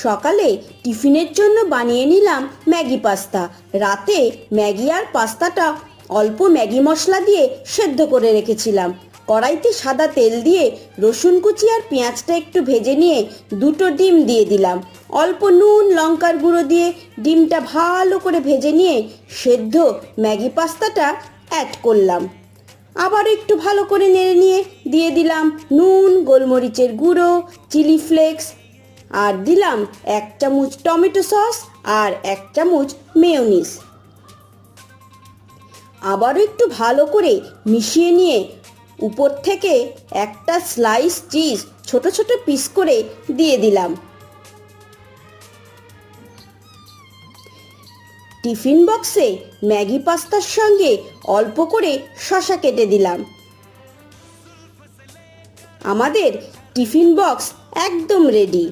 সকালে টিফিনের জন্য বানিয়ে নিলাম ম্যাগি পাস্তা। রাতে ম্যাগি আর পাস্তাটা অল্প ম্যাগি মশলা দিয়ে সেদ্ধ করে রেখেছিলাম। কড়াইতে সাদা তেল দিয়ে রসুন কুচি আর পেঁয়াজটা একটু ভেজে নিয়ে দুটো ডিম দিয়ে দিলাম। অল্প নুন লঙ্কার গুঁড়ো দিয়ে ডিমটা ভালো করে ভেজে নিয়ে সেদ্ধ ম্যাগি পাস্তাটা অ্যাড করলাম। আবার একটু ভালো করে নেড়ে নিয়ে দিয়ে দিলাম নুন, গোলমরিচের গুঁড়ো, চিলি ফ্লেক্স, আর দিলাম 1 চামচ টমেটো সস আর 1 চামচ মেয়োনিজ। আবারও একটু ভালো করে মিশিয়ে নিয়ে উপর থেকে একটা স্লাইস চিজ ছোট ছোট পিস করে দিয়ে দিলাম। টিফিন বক্সে ম্যাগি পাস্তার সঙ্গে অল্প করে শসা কেটে দিলাম। আমাদের টিফিন বক্স একদম রেডি।